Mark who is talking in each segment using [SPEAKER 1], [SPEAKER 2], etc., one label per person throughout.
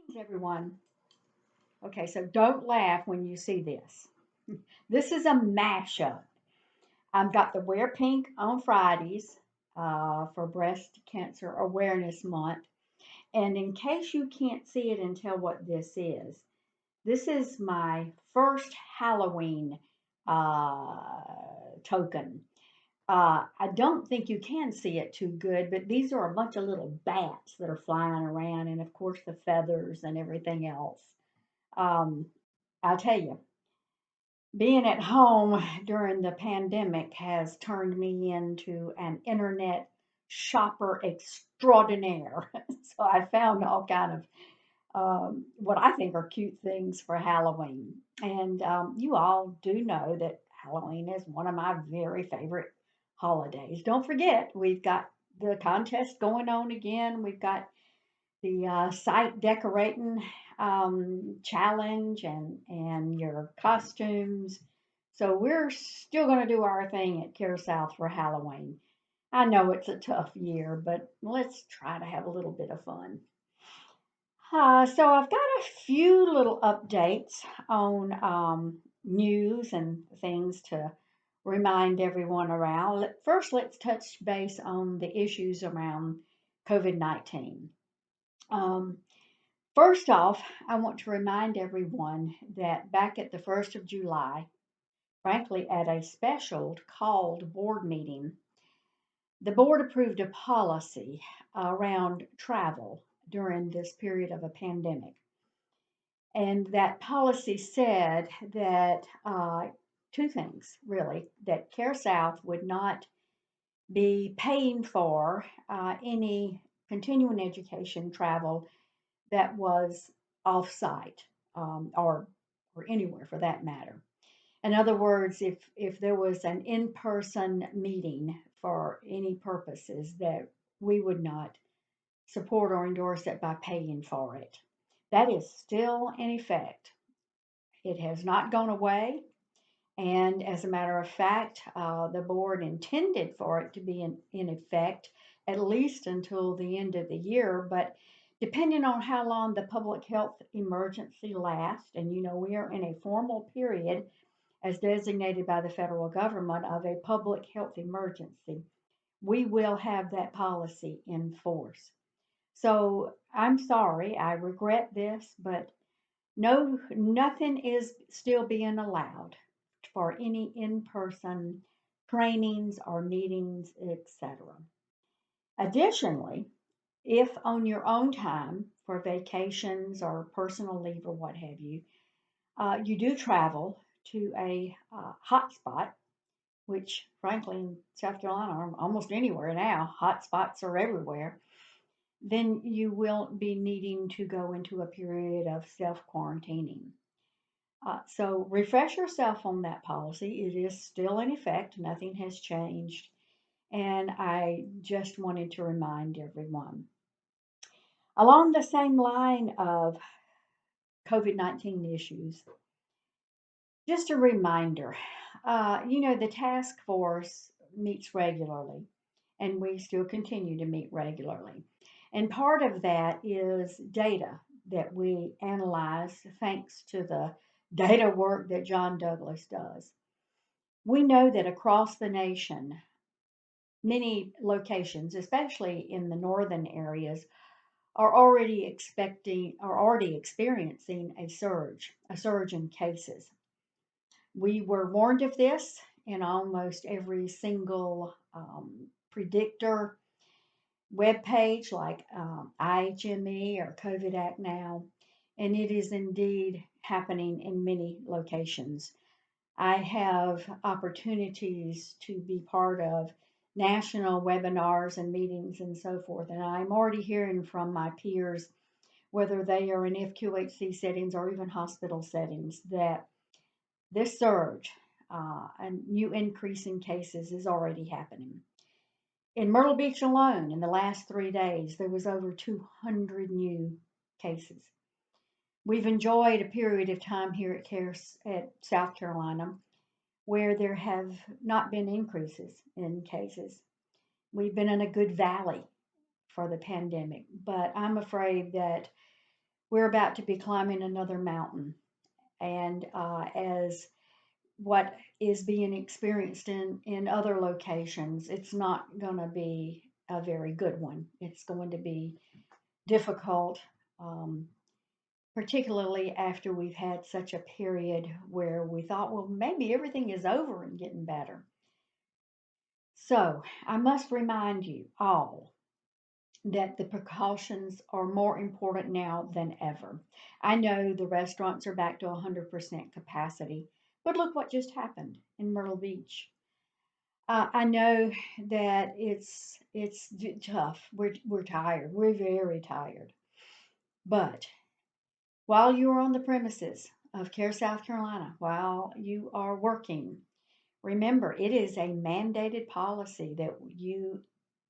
[SPEAKER 1] Greetings, everyone. Okay, so don't laugh when you see this. This is a mashup. I've got the Wear Pink on Fridays for Breast Cancer Awareness Month. And in case you can't see it and tell what this is my first Halloween uh, token. I don't think you can see it too good, but these are a bunch of little bats that are flying around, and of course, the feathers and everything else. Um, I'll tell you, being at home during the pandemic has turned me into an internet shopper extraordinaire. So I found all kind of what I think are cute things for Halloween. And you all do know that Halloween is one of my very favorite holidays. Don't forget, we've got the contest going on again. We've got the site decorating challenge and your costumes. So we're still going to do our thing at Care South for Halloween. I know it's a tough year, but let's try to have a little bit of fun. So I've got a few little updates on news and things to remind everyone around. First, let's touch base on the issues around COVID-19. Um, First off, I want to remind everyone that back at the 1st of July, frankly, at a special called board meeting, the board approved a policy around travel during this period of a pandemic. And that policy said that two things really that Care South would not be paying for any continuing education travel that was off-site or anywhere for that matter. In other words, if there was an in-person meeting for any purposes, that we would not support or endorse it by paying for it. That is still in effect. It has not gone away. And as a matter of fact, the board intended for it to be in effect at least until the end of the year. But depending on how long the public health emergency lasts, and we are in a formal period as designated by the federal government of a public health emergency, we will have that policy in force. So I'm sorry, I regret this, but no, nothing is still being allowed for any in-person trainings or meetings, etc. Additionally, if on your own time for vacations or personal leave or what have you, you do travel to a hotspot, which frankly in South Carolina or almost anywhere now, hotspots are everywhere, then you will be needing to go into a period of self quarantining. So refresh yourself on that policy. It is still in effect, nothing has changed. And I just wanted to remind everyone. Along the same line of COVID 19 issues, just a reminder the task force meets regularly, and we still continue to meet regularly. And part of that is data that we analyze thanks to the data work that John Douglas does. We know that across the nation, many locations, especially in the northern areas, are already experiencing a surge in cases. We were warned of this in almost every single predictor web page like IHME or COVID Act Now, and it is indeed happening in many locations. I have opportunities to be part of national webinars and meetings and so forth, and I'm already hearing from my peers, whether they are in FQHC settings or even hospital settings, that this surge and new increase in cases is already happening. In Myrtle Beach alone, in the last 3 days, there was over 200 new cases. We've enjoyed a period of time here at South Carolina where there have not been increases in cases. We've been in a good valley for the pandemic, but I'm afraid that we're about to be climbing another mountain. And as what is being experienced in other locations, it's not going to be a very good one. It's going to be difficult, um, particularly after we've had such a period where we thought, well, maybe everything is over and getting better. So I must remind you all that the precautions are more important now than ever. I know the restaurants are back to 100% capacity, but look what just happened in Myrtle Beach. I know that it's tough. We're tired. We're very tired. But while you are on the premises of CARE South Carolina, while you are working, remember it is a mandated policy that you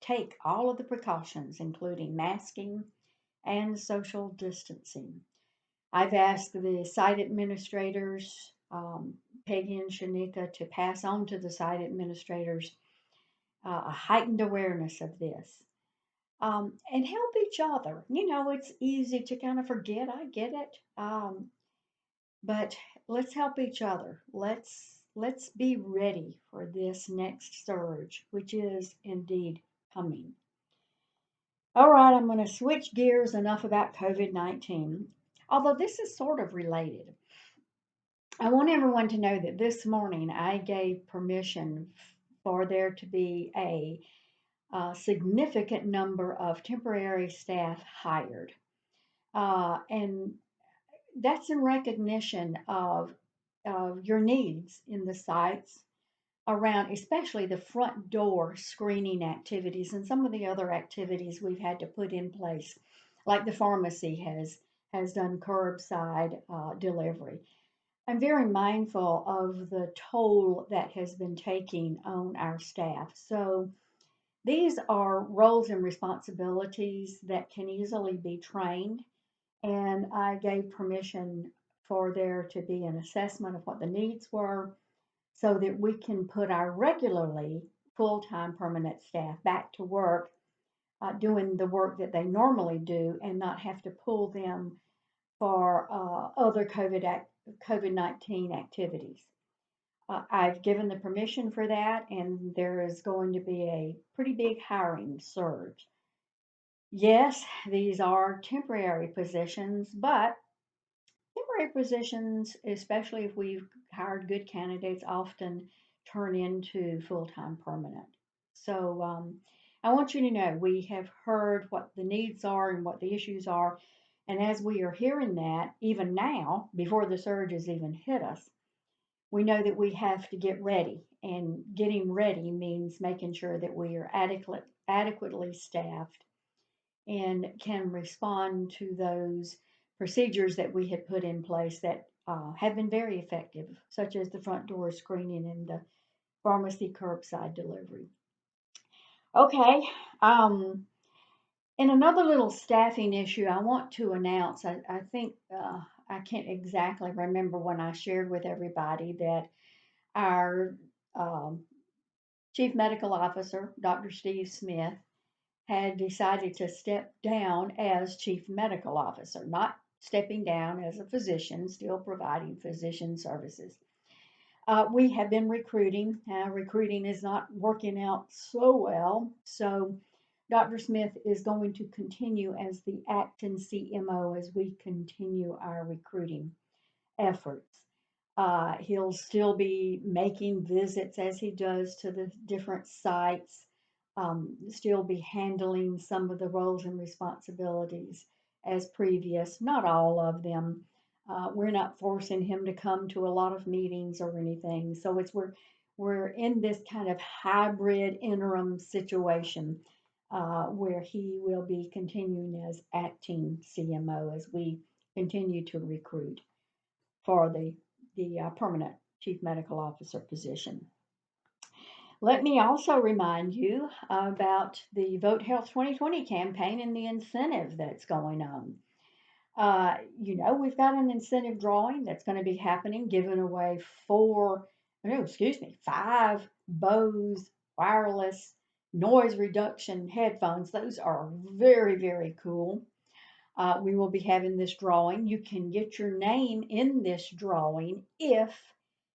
[SPEAKER 1] take all of the precautions, including masking and social distancing. I've asked the site administrators, Peggy and Shanika, to pass on to the site administrators a heightened awareness of this, and help each other. You know, it's easy to kind of forget. I get it, but let's help each other. Let's be ready for this next surge, which is indeed coming. All right, I'm going to switch gears enough about COVID 19. Although this is sort of related, I want everyone to know that this morning I gave permission for there to be a significant number of temporary staff hired. And that's in recognition of your needs in the sites around, especially the front door screening activities and some of the other activities we've had to put in place, like the pharmacy has done curbside delivery. I'm very mindful of the toll that has been taking on our staff. So these are roles and responsibilities that can easily be trained, and I gave permission for there to be an assessment of what the needs were so that we can put our regularly full-time permanent staff back to work, doing the work that they normally do and not have to pull them for other COVID-19 activities. I've given the permission for that, and there is going to be a pretty big hiring surge. Yes, these are temporary positions, but temporary positions, especially if we've hired good candidates, often turn into full-time permanent. So I want you to know we have heard what the needs are and what the issues are. And as we are hearing that, even now, before the surge has even hit us, we know that we have to get ready. And getting ready means making sure that we are adequately staffed and can respond to those procedures that we had put in place that have been very effective, such as the front door screening and the pharmacy curbside delivery. Okay, um, and another little staffing issue I want to announce. I think I can't exactly remember when I shared with everybody that our um, Chief Medical Officer, Dr. Steve Smith, had decided to step down as chief medical officer, not stepping down as a physician, still providing physician services. We have been recruiting. Recruiting is not working out so well. So Dr. Smith is going to continue as the acting CMO as we continue our recruiting efforts. He'll still be making visits as he does to the different sites, still be handling some of the roles and responsibilities as previous, not all of them. We're not forcing him to come to a lot of meetings or anything. So we're in this kind of hybrid interim situation where he will be continuing as acting CMO as we continue to recruit for the permanent chief medical officer position. Let me also remind you about the Vote Health 2020 campaign and the incentive that's going on. We've got an incentive drawing that's going to be happening, giving away five Bose wireless noise reduction headphones. Those are very, very cool. We will be having this drawing. You can get your name in this drawing if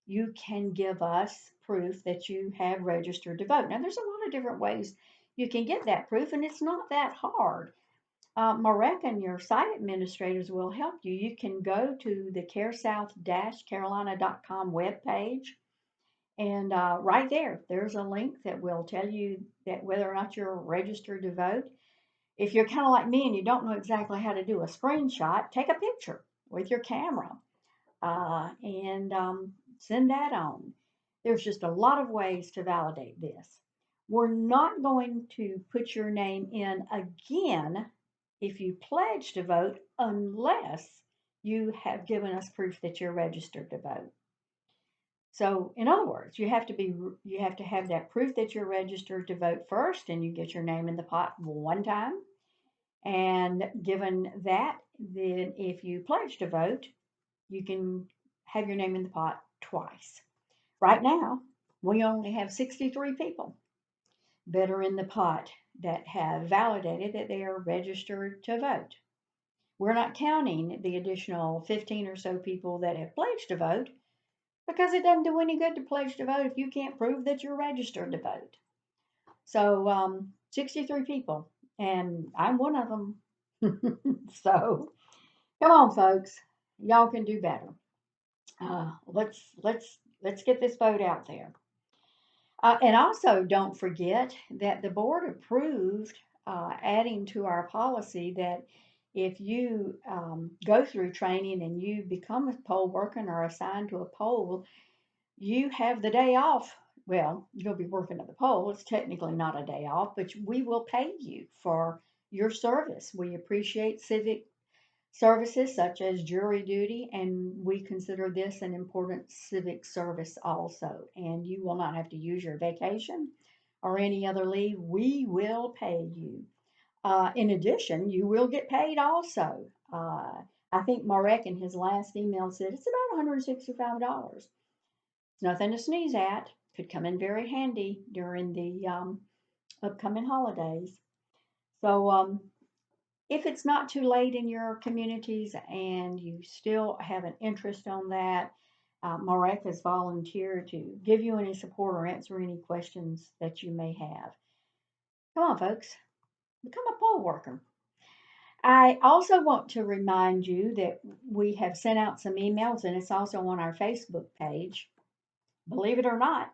[SPEAKER 1] you can give us proof that you have registered to vote. Now, there's a lot of different ways you can get that proof, and it's not that hard. Marek and your site administrators will help you. You can go to the caresouth-carolina.com webpage, and right there's a link that will tell you that whether or not you're registered to vote. If you're kind of like me and you don't know exactly how to do a screenshot, take a picture with your camera and send that on. There's just a lot of ways to validate this. We're not going to put your name in again if you pledge to vote unless you have given us proof that you're registered to vote. So, in other words, you have to have that proof that you're registered to vote first, and you get your name in the pot one time. And given that, then if you pledge to vote, you can have your name in the pot twice. Right now, we only have 63 people that are in the pot that have validated that they are registered to vote. We're not counting the additional 15 or so people that have pledged to vote because it doesn't do any good to pledge to vote if you can't prove that you're registered to vote. So 63 people, and I'm one of them. So come on, folks, y'all can do better. Let's get this vote out there. And also, don't forget that the board approved adding to our policy that if you go through training and you become a poll worker or assigned to a poll, you have the day off. Well, you'll be working at the poll. It's technically not a day off, but we will pay you for your service. We appreciate civic services such as jury duty, and we consider this an important civic service also. And you will not have to use your vacation or any other leave. We will pay you. In addition, you will get paid also. I think Marek in his last email said it's about $165. It's nothing to sneeze at. Could come in very handy during the upcoming holidays. So if it's not too late in your communities and you still have an interest on that, Marek has volunteered to give you any support or answer any questions that you may have. Come on, folks, become a poll worker. I also want to remind you that we have sent out some emails, and it's also on our Facebook page. Believe it or not,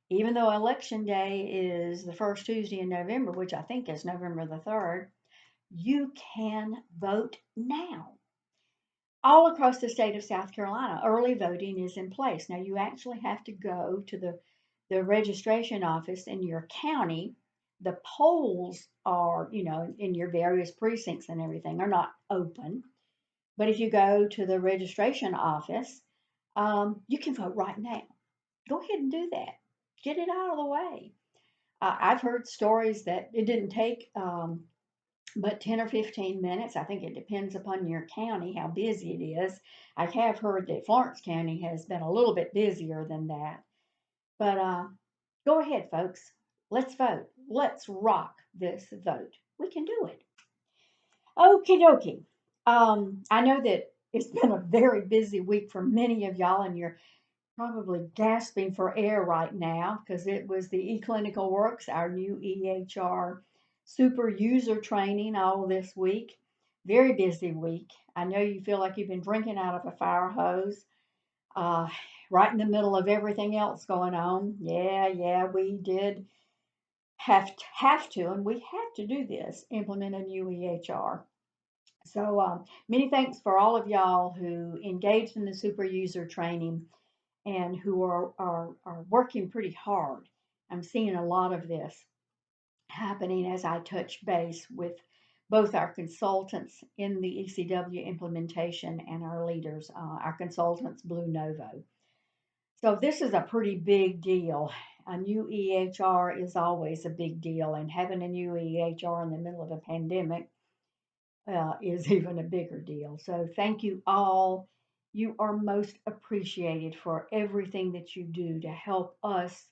[SPEAKER 1] even though Election Day is the first Tuesday in November, which I think is November the 3rd, you can vote now. All across the state of South Carolina, early voting is in place. Now, you actually have to go to the registration office in your county. The polls are, in your various precincts and everything are not open. But if you go to the registration office, you can vote right now. Go ahead and do that. Get it out of the way. I've heard stories that it didn't take but 10 or 15 minutes. I think it depends upon your county, how busy it is. I have heard that Florence County has been a little bit busier than that. But go ahead, folks. Let's vote. Let's rock this vote. We can do it. Okie dokie. I know that it's been a very busy week for many of y'all, and you're probably gasping for air right now because it was the eClinical Works, our new EHR super user training all this week. Very busy week. I know you feel like you've been drinking out of a fire hose, uh, right in the middle of everything else going on. Yeah, we did have to, and we had to do this, implement a new EHR. So many thanks for all of y'all who engaged in the super user training and who are working pretty hard. I'm seeing a lot of this happening as I touch base with both our consultants in the ECW implementation and our leaders, our consultants, Blue Novo. So this is a pretty big deal. A new EHR is always a big deal, and having a new EHR in the middle of a pandemic is even a bigger deal. So thank you all. You are most appreciated for everything that you do to help us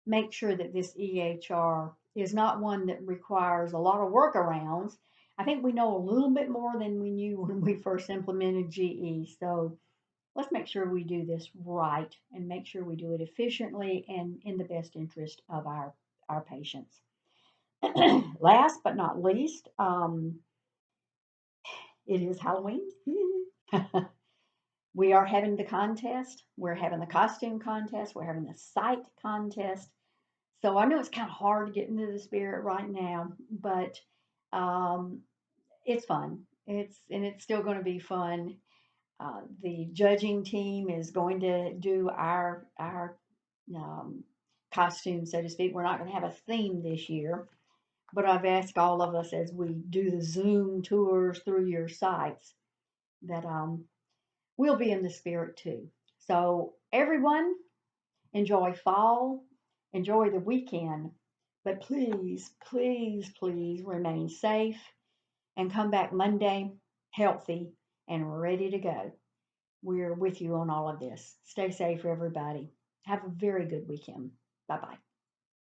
[SPEAKER 1] make sure that this EHR is not one that requires a lot of workarounds. I think we know a little bit more than we knew when we first implemented GE. So let's make sure we do this right and make sure we do it efficiently and in the best interest of our patients. Last but not least, it is Halloween. We are having the contest. We're having the costume contest. We're having the site contest. So I know it's kind of hard to get into the spirit right now, but um, it's fun. It's still going to be fun. The judging team is going to do our um, costume, so to speak. We're not going to have a theme this year, but I've asked all of us as we do the Zoom tours through your sites that we'll be in the spirit too. So everyone, enjoy fall, enjoy the weekend, but please, please, please remain safe and come back Monday healthy and ready to go. We're with you on all of this. Stay safe, everybody. Have a very good weekend. Bye bye.